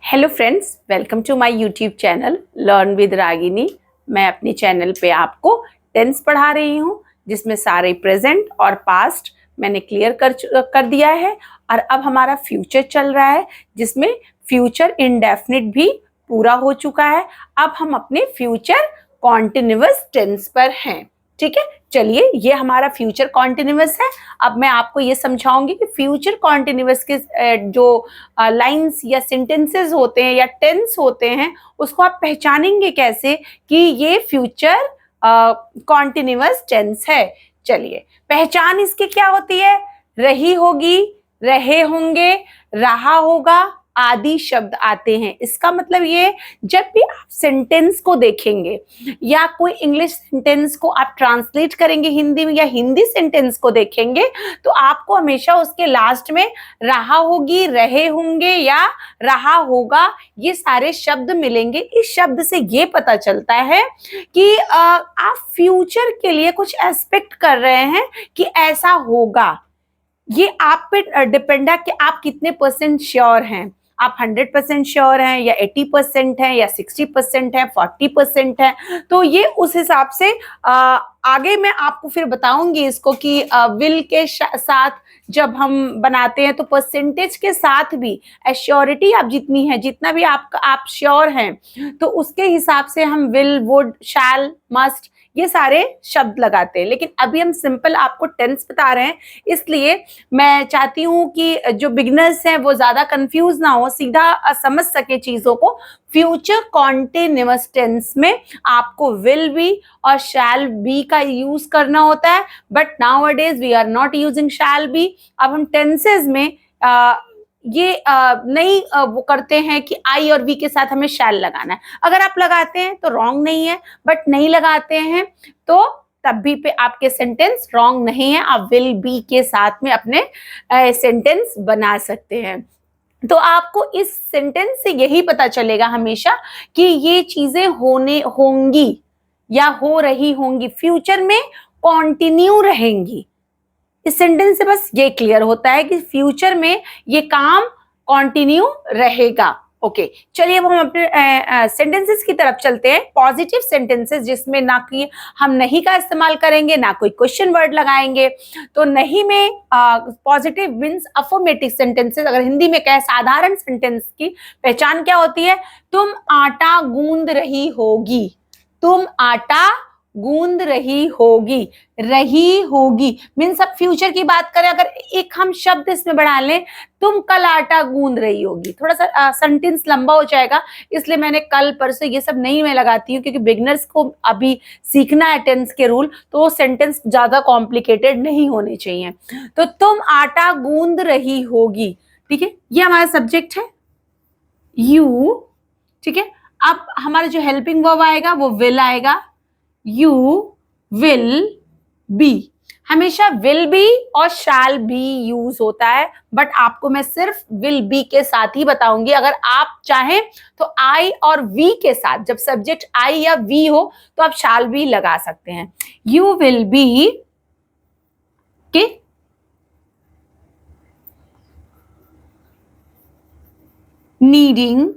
Hello friends, welcome to my YouTube channel learn with Ragini. मैं अपने channel पे आपको टेंस पढ़ा रही हूँ, जिसमें सारे प्रेजेंट और पास्ट मैंने क्लियर कर दिया है। और अब हमारा फ्यूचर चल रहा है, जिसमें फ्यूचर इंडेफिनिट भी पूरा हो चुका है। अब हम अपने फ्यूचर कॉन्टिन्यूअस टेंस पर हैं। ठीक है, चलिए, ये हमारा फ्यूचर कॉन्टिन्यूअस है। अब मैं आपको ये समझाऊंगी कि फ्यूचर कॉन्टिन्यूअस के जो लाइंस या सेंटेंसेस होते हैं या टेंस होते हैं, उसको आप पहचानेंगे कैसे कि ये फ्यूचर कॉन्टिन्यूअस टेंस है। चलिए, पहचान इसकी क्या होती है? रही होगी, रहे होंगे, रहा होगा आदि शब्द आते हैं। इसका मतलब ये, जब भी आप सेंटेंस को देखेंगे या कोई इंग्लिश सेंटेंस को आप ट्रांसलेट करेंगे हिंदी में, या हिंदी सेंटेंस को देखेंगे, तो आपको हमेशा उसके लास्ट में रहा होगी, रहे होंगे या रहा होगा, ये सारे शब्द मिलेंगे। इस शब्द से ये पता चलता है कि आप फ्यूचर के लिए कुछ एक्सपेक्ट कर रहे हैं कि ऐसा होगा। ये आप पे डिपेंड है कि आप कितने परसेंट श्योर हैं। आप 100% श्योर हैं, या 80% हैं, या 60% हैं, 40% हैं। तो ये उस हिसाब से आगे मैं आपको फिर बताऊंगी इसको कि विल के साथ जब हम बनाते हैं तो परसेंटेज के साथ भी एश्योरिटी आप जितनी है, जितना भी आप श्योर हैं, तो उसके हिसाब से हम विल, वुड, शैल, मस्ट, ये सारे शब्द लगाते हैं। लेकिन अभी हम सिंपल आपको टेंस बता रहे हैं, इसलिए मैं चाहती हूं कि जो बिगिनर्स हैं वो ज्यादा कंफ्यूज ना हो, सीधा समझ सके चीजों को। फ्यूचर कॉन्टिन्यूअस टेंस में आपको विल बी और शैल बी का यूज करना होता है, but nowadays we are not using shall be. अब हम टेंसेज में ये नहीं वो करते हैं कि आई और वी के साथ हमें शैल लगाना है। अगर आप लगाते हैं तो रॉन्ग नहीं है, बट नहीं लगाते हैं तो तब भी पे आपके सेंटेंस रॉन्ग नहीं है। आप विल बी के साथ में अपने सेंटेंस बना सकते हैं। तो आपको इस सेंटेंस से यही पता चलेगा हमेशा कि ये चीजें होने होंगी या हो रही होंगी, फ्यूचर में कंटिन्यू रहेंगी। इस सेंटेंस से बस ये क्लियर होता है कि फ्यूचर में ये काम कंटिन्यू रहेगा। ओके, चलिए अब हम अपने सेंटेंसेस की तरफ चलते हैं। पॉजिटिव सेंटेंसेस, जिसमें ना कि हम नहीं का इस्तेमाल करेंगे, ना कोई क्वेश्चन वर्ड लगाएंगे। तो नहीं में पॉजिटिव मीन्स अफर्मेटिव सेंटेंसेस। अगर हिंदी में कहे साधारण सेंटेंस की पहचान क्या होती है? तुम आटा गूंद रही होगी। तुम आटा गूंद रही होगी मीन्स अब फ्यूचर की बात करें, अगर एक हम शब्द इसमें बढ़ा लें, तुम कल आटा गूंद रही होगी, थोड़ा सा सेंटेंस लंबा हो जाएगा, इसलिए मैंने कल परसों ये सब नहीं मैं लगाती हूँ, क्योंकि बिगिनर्स को अभी सीखना है टेंस के रूल, तो सेंटेंस ज्यादा कॉम्प्लिकेटेड नहीं होने चाहिए। तो तुम आटा गूंद रही होगी, ठीक है, ये हमारा सब्जेक्ट है यू। ठीक है, अब हमारा जो हेल्पिंग वर्ब आएगा वो विल आएगा। यू विल बी, हमेशा विल बी और शैल बी यूज होता है, बट आपको मैं सिर्फ विल बी के साथ ही बताऊंगी। अगर आप चाहें तो आई और वी के साथ, जब सब्जेक्ट आई या वी हो तो आप शैल बी लगा सकते हैं। यू विल बी के needing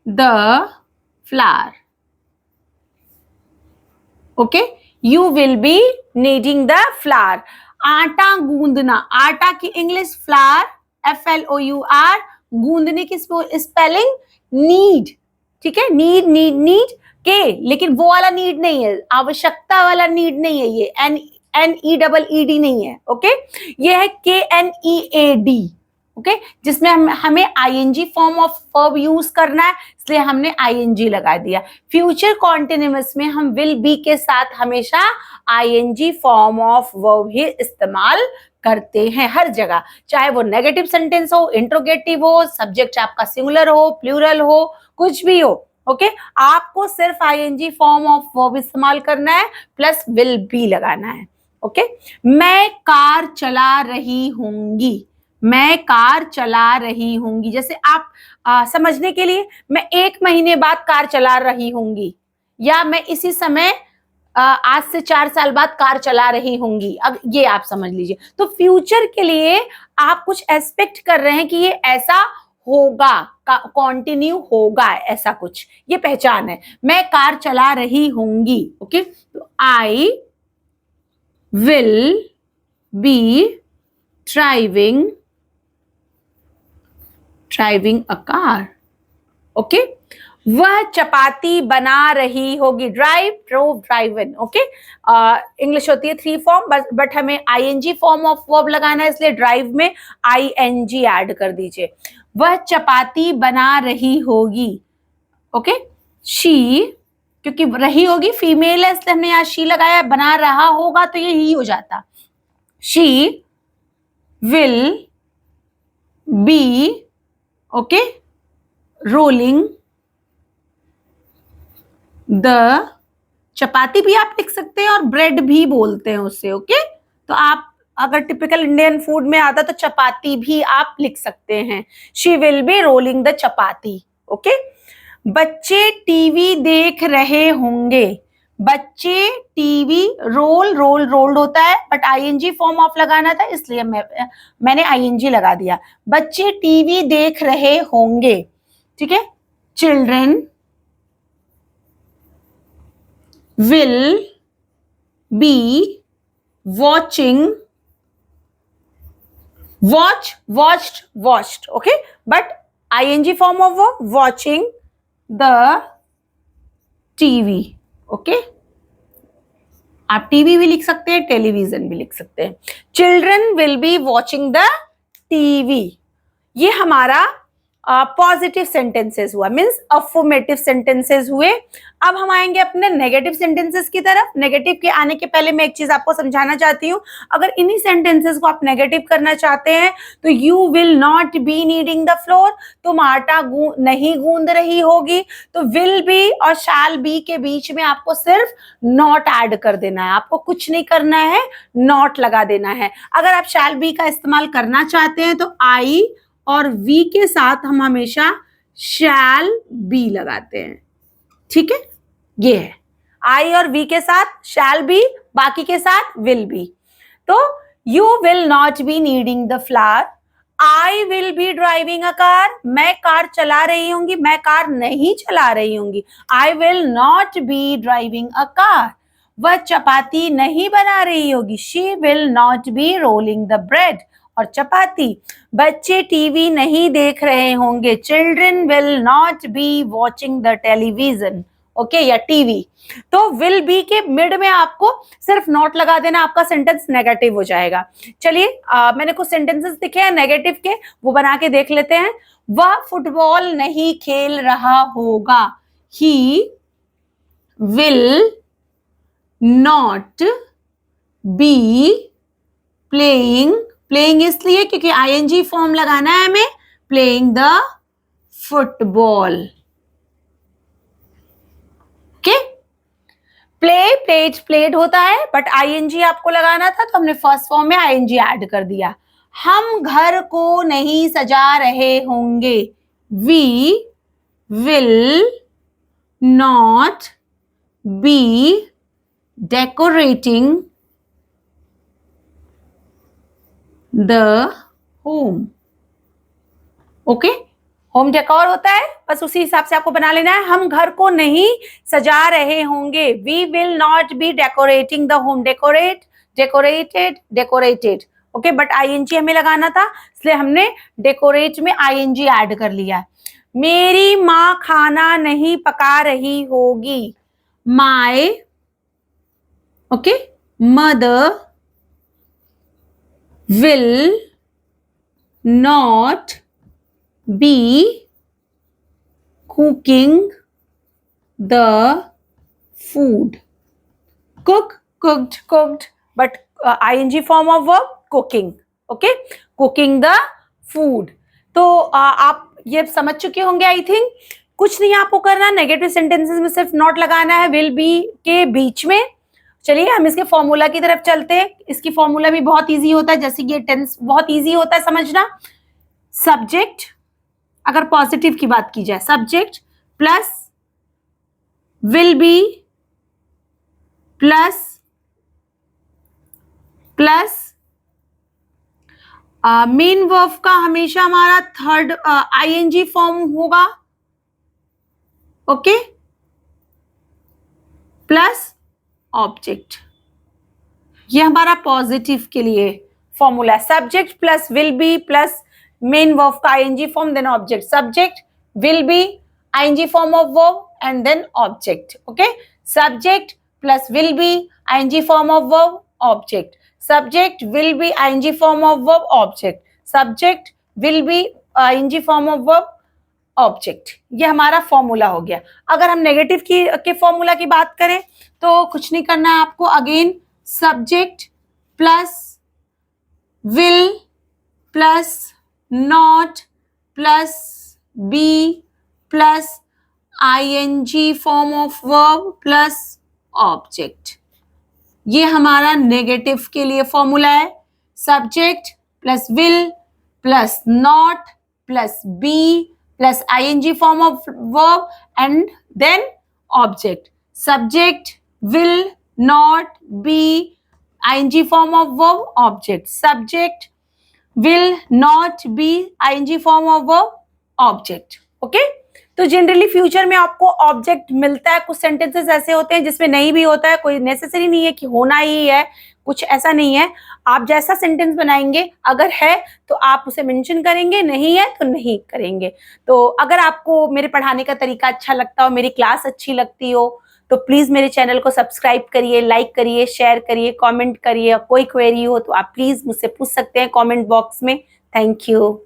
the flower. Okay, you will be needing the flower. आटा गूंदना, आटा की इंग्लिश फ्लावर, FLOUR, गूंदने की स्पेलिंग नीड। ठीक है, नीड नीड नीड के, लेकिन वो वाला नीड नहीं है, आवश्यकता वाला नीड नहीं है, ये NEED नहीं है। ओके, ये है KNEAD। ओके, जिसमें हमें ING form of verb use करना है, इसलिए हमने ING लगा दिया। फ्यूचर कॉन्टिन्यूअस में हम विल बी के साथ हमेशा ING फॉर्म ऑफ वर्ब ही इस्तेमाल करते हैं हर जगह, चाहे वो नेगेटिव सेंटेंस हो, इंट्रोगेटिव हो, सब्जेक्ट आपका सिंगुलर हो, प्लूरल हो, कुछ भी हो। ओके, आपको सिर्फ ING फॉर्म ऑफ वर्ब इस्तेमाल करना है, प्लस विल बी लगाना है। ओके, मैं कार चला रही होंगी। मैं कार चला रही होंगी, जैसे आप समझने के लिए, मैं 1 महीने बाद कार चला रही होंगी, या मैं इसी समय आज से 4 साल बाद कार चला रही होंगी। अब ये आप समझ लीजिए। तो फ्यूचर के लिए आप कुछ एक्सपेक्ट कर रहे हैं कि ये ऐसा होगा, कंटिन्यू होगा, ऐसा कुछ, ये पहचान है। मैं कार चला रही होंगी, ओके, तो आई will be driving a car, okay. वह चपाती बना रही होगी, drive, drove, driven, okay. English होती है 3 फॉर्म, बट हमें आईएनजी फॉर्म ऑफ वर्ब लगाना है, इसलिए ड्राइव में आईएनजी ऐड कर दीजिए। वह चपाती बना रही होगी, ओके। शी, क्योंकि रही होगी फीमेल है इसलिए हमने यहाँ शी लगाया, बना रहा होगा तो ये ही हो जाता। She will be, okay, rolling the, chapati भी आप लिख सकते हैं और ब्रेड भी बोलते हैं उससे, ओके। तो आप अगर टिपिकल इंडियन फूड में आता तो चपाती भी आप लिख सकते हैं। She will B rolling the chapati, okay. बच्चे टीवी देख रहे होंगे, बच्चे टीवी, रोल्ड होता है बट आईएनजी फॉर्म ऑफ लगाना था इसलिए मैंने आईएनजी लगा दिया। बच्चे टीवी देख रहे होंगे, ठीक है। Children will be watching, watched, okay, but ing form of verb, watching the TV, okay। आप टीवी भी लिख सकते हैं, टेलीविजन भी लिख सकते हैं। Children will be watching the TV, ये हमारा पॉजिटिव सेंटेंसेस हुआ, मीन्स अफर्मेटिव सेंटेंसेस हुए। अब हम आएंगे अपने नेगेटिव सेंटेंसेस की तरफ। नेगेटिव के आने के पहले मैं एक चीज आपको समझाना चाहती हूँ, अगर इन्हीं सेंटेंसेस को आप नेगेटिव करना चाहते हैं तो you will not be needing the flour, तुम आटा नहीं गूंद रही होगी, तो विल बी और शैल बी के बीच में आपको सिर्फ नॉट ऐड कर देना है, आपको कुछ नहीं करना है, नॉट लगा देना है। अगर आप शैल बी का इस्तेमाल करना चाहते हैं तो आई और वी के साथ हम हमेशा शैल बी लगाते हैं, ठीक है। ये है आई और वी के साथ शैल बी, बाकी के साथ विल बी। तो you will not be needing the flower, I will be driving a car, मैं कार चला रही होंगी, मैं कार नहीं चला रही होंगी, I will not be driving a car. वह चपाती नहीं बना रही होगी, she will not be rolling the bread और चपाती। बच्चे टीवी नहीं देख रहे होंगे, children will not be watching the television, okay, या टीवी। तो विल बी के मिड में आपको सिर्फ नॉट लगा देना, आपका सेंटेंस नेगेटिव हो जाएगा। चलिए मैंने कुछ सेंटेंसेस दिखे हैं नेगेटिव के, वो बना के देख लेते हैं। वह फुटबॉल नहीं खेल रहा होगा, he will not be playing इसलिए क्योंकि आईएनजी फॉर्म लगाना है हमें, playing the football, okay. Played होता है बट आईएनजी आपको लगाना था तो हमने फर्स्ट फॉर्म में आईएनजी ऐड कर दिया। हम घर को नहीं सजा रहे होंगे, we will not be decorating the home, okay. Home decor होता है, बस उसी हिसाब से आपको बना लेना है। हम घर को नहीं सजा रहे होंगे, we will not be decorating the home, decorated, okay, but ING हमें लगाना था इसलिए हमने डेकोरेट में आईएनजी ऐड कर लिया। मेरी माँ खाना नहीं पका रही होगी, my, okay, mother will not be cooking the food, cooked, but ing form of verb cooking, okay, cooking the food। तो आप ये समझ चुके होंगे आई थिंक। कुछ नहीं आपको करना, नेगेटिव सेंटेंसेस में सिर्फ नॉट लगाना है विल बी के बीच में। चलिए हम इसके फॉर्मूला की तरफ चलते हैं। इसकी फॉर्मूला भी बहुत इजी होता है, जैसे ये टेंस बहुत इजी होता है समझना। सब्जेक्ट, अगर पॉजिटिव की बात की जाए, subject plus will be plus main verb का हमेशा हमारा थर्ड आईएनजी फॉर्म होगा, ओके, प्लस ऑब्जेक्ट। ये हमारा पॉजिटिव के लिए formula, subject plus will be plus main verb का ING form then object, subject will be ING form of verb and then object, okay, subject plus will be ING form of verb object, subject will be ING form of verb object, subject will be ING form of verb object. ये हमारा formula हो गया। अगर हम negative के formula की बात करें तो कुछ नहीं करना है आपको, again subject plus will plus not plus be plus ING form of verb plus object. ये हमारा नेगेटिव के लिए फॉर्मूला है, subject plus will plus not plus be plus ING form of verb and then object, subject will not be ING form of verb object, subject will not be ING form of verb object, okay. तो generally future में आपको object मिलता है, कुछ sentences ऐसे होते हैं जिसमें नहीं भी होता है, कोई नेसेसरी नहीं है कि होना ही है, कुछ ऐसा नहीं है। आप जैसा सेंटेंस बनाएंगे, अगर है तो आप उसे मेंशन करेंगे, नहीं है तो नहीं करेंगे। तो अगर आपको मेरे पढ़ाने का तरीका अच्छा लगता हो, मेरी क्लास अच्छी लगती हो, तो प्लीज मेरे चैनल को सब्सक्राइब करिए, लाइक करिए, शेयर करिए, कमेंट करिए। कोई क्वेरी हो तो आप प्लीज मुझसे पूछ सकते हैं कमेंट बॉक्स में। Thank you.